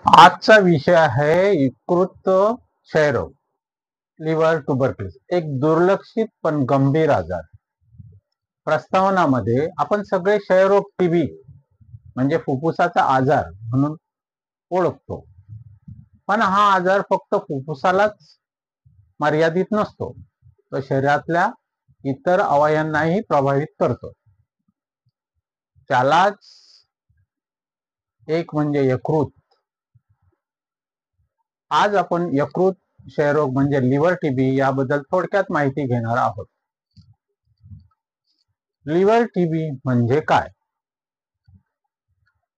आजचा विषय आहे यकृत क्षयरोग, लिव्हर ट्युबरक्युलोसिस, एक दुर्लक्षित पण गंभीर आजार. प्रस्तावनामध्ये आपण सगळे क्षयरोग टीबी म्हणजे फुफ्फुसाचा आजार म्हणून ओळखतो, पण हा आजार फक्त फुफ्फुसालाच मर्यादित नसतो, तो शरीरातल्या इतर अवयवांनाही प्रभावित करतो. त्यालाच एक म्हणजे यकृत. आज आपण यकृत क्षयरोग म्हणजे लिव्हर टीबी याबद्दल थोडक्यात माहिती घेणार आहोत. लिव्हर टीबी म्हणजे काय?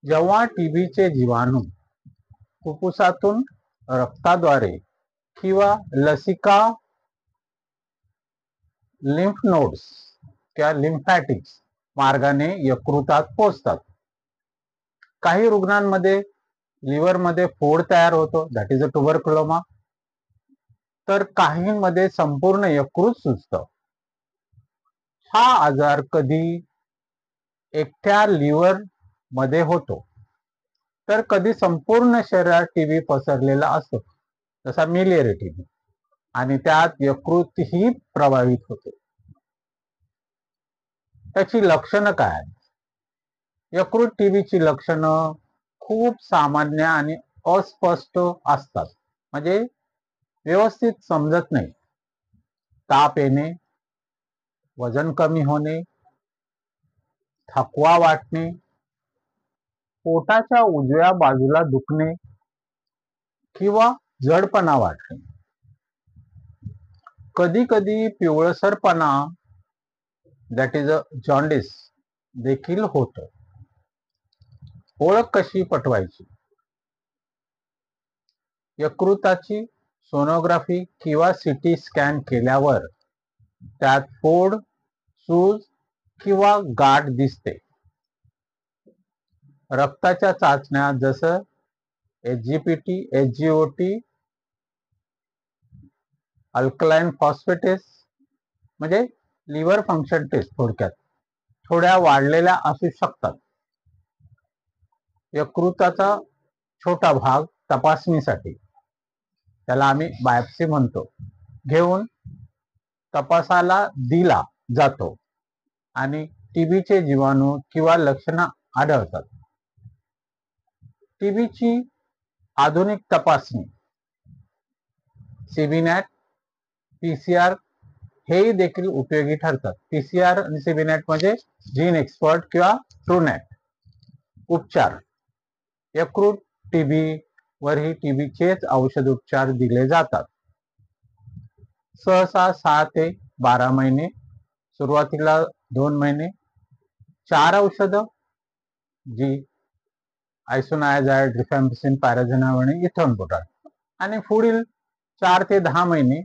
जेव्हा टीबीचे जीवाणू फुफ्फुसातून रक्ताद्वारे किंवा लसिका लिम्फ नोड्स किंवा लिम्फॅटिक्स मार्गाने यकृतात पोहोचतात. काही रुग्णांमध्ये लिव्हरमध्ये फोड तयार होतो, दॅट इज अ ट्युबरक्युलोमा. तर काहींमध्ये संपूर्ण यकृत सुजतं. हा आजार कधी एकट्या लिव्हर मध्ये होतो, तर कधी संपूर्ण शरीरात टीबी पसरलेला असतो, जसा मिलिअरी टीबी, आणि त्यात यकृतही प्रभावित होते. त्याची लक्षणं काय आहेत? यकृत टीबीची लक्षणं खूप सामान्य आणि अस्पष्ट असतात, म्हणजे व्यवस्थित समजत नाही. ताप येणे, वजन कमी होणे, थकवा वाटणे, पोटाच्या उजव्या बाजूला दुखणे किंवा जडपणा वाटणे, कधी कधी पिवळसरपणा, दॅट इज अ जॉन्डिस देखील होतो. ओळख कशी पटवायची? यकृताची सोनोग्राफी किंवा सिटी स्कॅन केल्यावर त्यात फोड, सूज किंवा गाठ दिसते. रक्ताच्या चाचण्या जसं एचजीपीटी, एचजीओटी, अल्कलाइन फॉस्फेटेस म्हणजे लिव्हर फंक्शन टेस्ट थोडक्यात थोड्या वाढलेल्या असू शकतात. यकृताचा छोटा भाग तपासणीसाठी, त्याला आम्ही बायोप्सी म्हणतो, घेऊन तपासाला दिला जातो आणि टीबीचे जीवाणू किंवा लक्षणं आढळतात. टीबीची आधुनिक तपासणी सीबीनॅट, पीसीआर हे देखील उपयोगी ठरतात. पीसीआर आणि सीबीनॅट म्हणजे जीन एक्सपर्ट किंवा ट्रूनॅट. उपचार: यकृत टीबी वरही टीबीचेच औषध उपचार दिले जातात. सहसा 6 ते 12 महिने, सुरुवातीला 2 महिने, 4 औषधं, जी आयसोनायाझाइड, रिफॅम्पिसिन, पॅराझिनाम आणि इथोनबुटाल, आणि पुढील 4 ते 10 महिने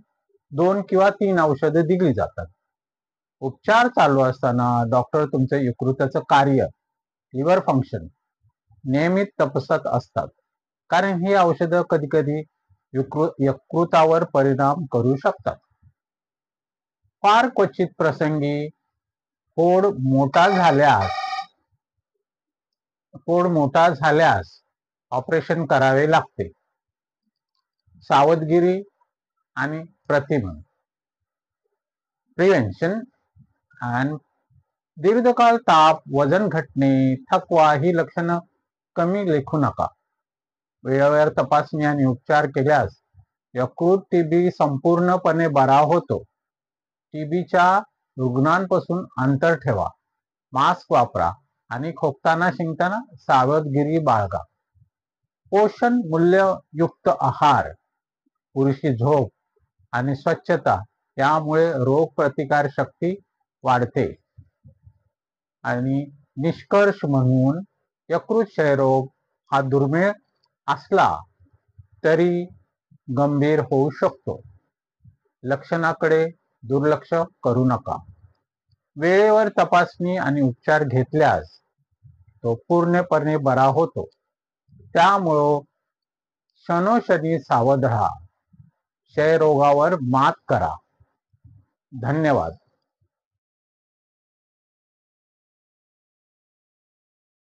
2 किंवा 3 औषधं दिली जातात. उपचार चालू असताना डॉक्टर तुमचं यकृताचं कार्य, लिव्हर फंक्शन नियमित तपासत असतात, कारण ही औषधं कधी कधी यकृतावर परिणाम करू शकतात. फार क्वचित प्रसंगी फोड मोठा झाल्यास ऑपरेशन करावे लागते. सावधगिरी आणि प्रतिबंध, प्रिव्हेन्शन अँड दीर्घकाळ ताप, वजन घटणे, थकवा ही लक्षणं कमी लेखू नका. वेळेवर तपासणी आणि उपचार केल्यास यकृत टीबी संपूर्णपणे बरा होतो. टीबीच्या रुग्णांपासून अंतर ठेवा, मास्क वापरा आणि खोकताना शिंकताना सावधगिरी बाळगा. पोषण मूल्ययुक्त आहार, पुरेशी झोप आणि स्वच्छता यामुळे रोगप्रतिकार शक्ती वाढते. आणि निष्कर्ष म्हणून यकृत क्षयरोग हा दुर्मिळ असला तरी गंभीर होऊ शकतो. लक्षणाकडे दुर्लक्ष करू नका. वेळेवर तपासणी आणि उपचार घेतल्यास तो पूर्णपणे बरा होतो. त्यामुळं क्षणोक्षणी सावध राहा. क्षयरोगावर मात करा. धन्यवाद.